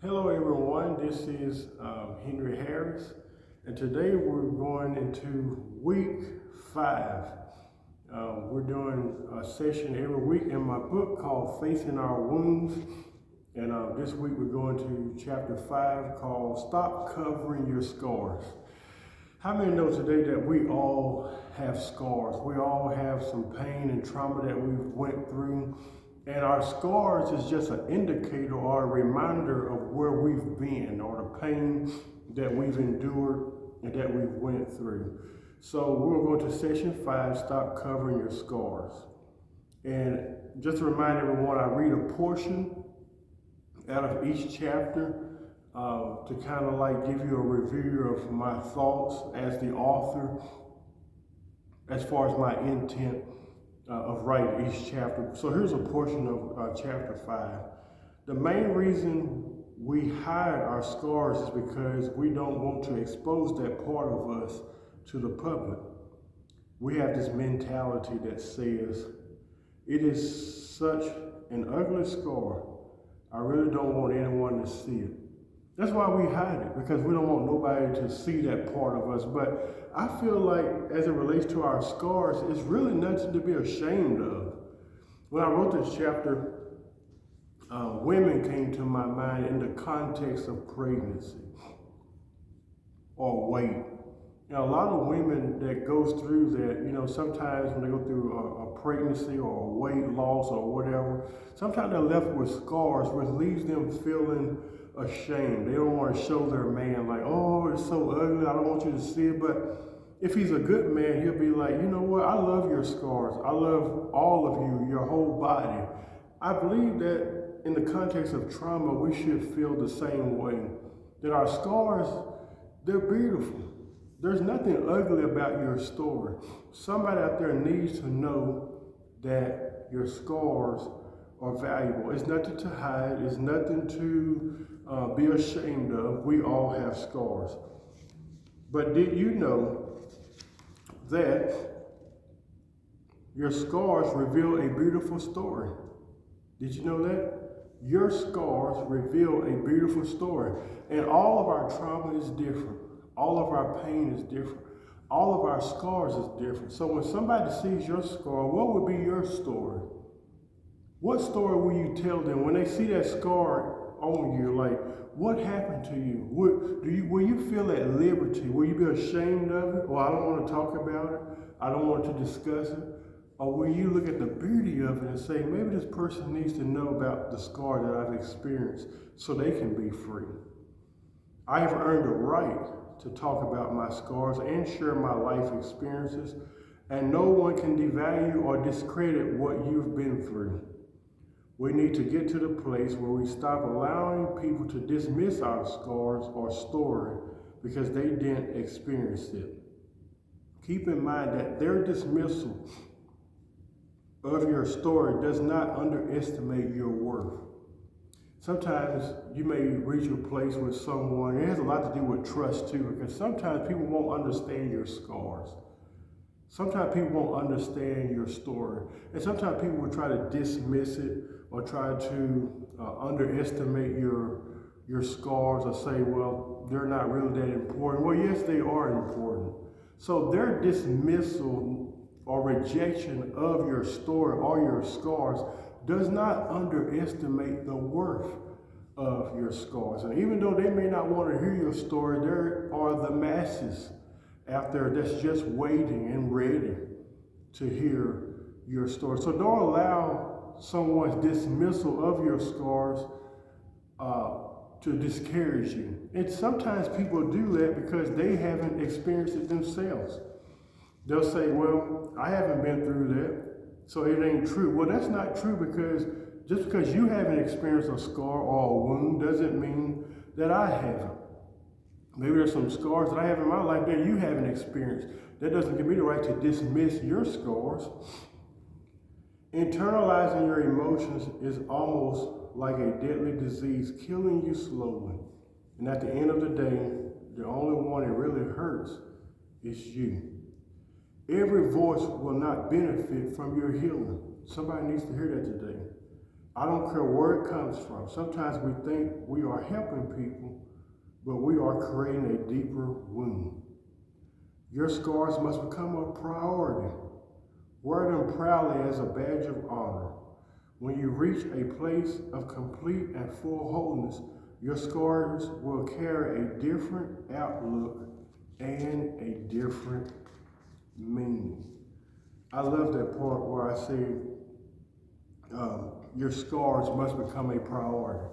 Hello, everyone. This is Henry Harris, and today we're going into week 5. We're doing a session every week in my book called Facing Our Wounds, and this week we're going to chapter 5 called Stop Covering Your Scars. How many know today that we all have scars? We all have some pain and trauma that we've went through. And our scars is just an indicator or a reminder of where we've been or the pain that we've endured and that we've went through. So we're going to session 5, Stop Covering Your Scars. And just to remind everyone, I read a portion out of each chapter to kind of like give you a review of my thoughts as the author, as far as my intent of writing each chapter. So here's a portion of chapter 5. The main reason we hide our scars is because we don't want to expose that part of us to the public. We have this mentality that says, it is such an ugly scar, I really don't want anyone to see it. That's why we hide it, because we don't want nobody to see that part of us. But I feel like as it relates to our scars, it's really nothing to be ashamed of. When I wrote this chapter, women came to my mind in the context of pregnancy or weight. Now, a lot of women that goes through that, sometimes when they go through a pregnancy or a weight loss or whatever, sometimes they're left with scars, which leaves them feeling ashamed. They don't want to show their man like, oh, it's so ugly, I don't want you to see it. But if he's a good man, he'll be like, you know what, I love your scars. I love all of you, your whole body. I believe that in the context of trauma, we should feel the same way. That our scars, they're beautiful. There's nothing ugly about your story. Somebody out there needs to know that your scars are valuable. It's nothing to hide. It's nothing to be ashamed of. We all have scars. But did you know that your scars reveal a beautiful story? Did you know that? Your scars reveal a beautiful story. And all of our trauma is different. All of our pain is different. All of our scars is different. So when somebody sees your scar, what would be your story? What story will you tell them when they see that scar on you? Like, what happened to you? Will you feel at liberty? Will you be ashamed of it? Well, I don't want to talk about it. I don't want to discuss it. Or will you look at the beauty of it and say, maybe this person needs to know about the scar that I've experienced so they can be free? I have earned the right to talk about my scars and share my life experiences, and no one can devalue or discredit what you've been through. We need to get to the place where we stop allowing people to dismiss our scars or story because they didn't experience it. Keep in mind that their dismissal of your story does not underestimate your worth. Sometimes you may reach a place with someone, it has a lot to do with trust too, because sometimes people won't understand your scars. Sometimes people won't understand your story. And sometimes people will try to dismiss it or try to underestimate your scars or say, well, they're not really that important. Well, yes, they are important. So their dismissal or rejection of your story or your scars does not underestimate the worth of your scars. And even though they may not want to hear your story, there are the masses out there that's just waiting and ready to hear your story. So don't allow someone's dismissal of your scars to discourage you. And sometimes people do that because they haven't experienced it themselves. They'll say, well, I haven't been through that, so it ain't true. Well, that's not true, because just because you haven't experienced a scar or a wound doesn't mean that I haven't. Maybe there's some scars that I have in my life that you haven't experienced. That doesn't give me the right to dismiss your scars. Internalizing your emotions is almost like a deadly disease, killing you slowly. And at the end of the day, the only one it really hurts is you. Every voice will not benefit from your healing. Somebody needs to hear that today. I don't care where it comes from. Sometimes we think we are helping people, but we are creating a deeper wound. Your scars must become a priority. Wear them proudly as a badge of honor. When you reach a place of complete and full wholeness, your scars will carry a different outlook and a different meaning. I love that part where I say your scars must become a priority.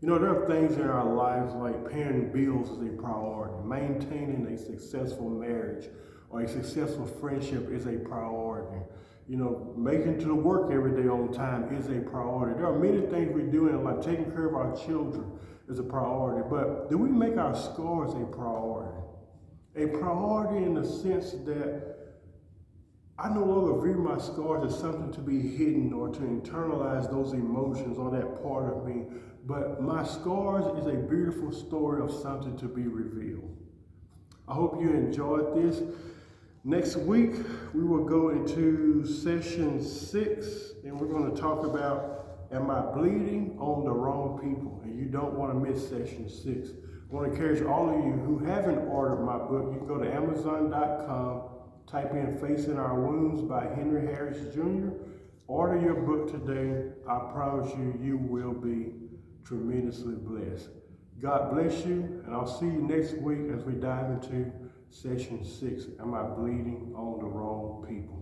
You know, there are things in our lives like paying bills is a priority, maintaining a successful marriage or a successful friendship is a priority. You know, making it to work every day on time is a priority. There are many things we do in life. Taking care of our children is a priority. But do we make our scars a priority? A priority in the sense that I no longer view my scars as something to be hidden or to internalize those emotions or that part of me, but my scars is a beautiful story of something to be revealed. I hope you enjoyed this. Next week, we will go into session 6, and we're going to talk about, am I bleeding on the wrong people? And you don't want to miss session 6. I want to encourage all of you who haven't ordered my book, you can go to Amazon.com, type in Facing Our Wounds by Henry Harris Jr. Order your book today. I promise you, you will be tremendously blessed. God bless you, and I'll see you next week as we dive into session 6. Am I bleeding on the wrong people?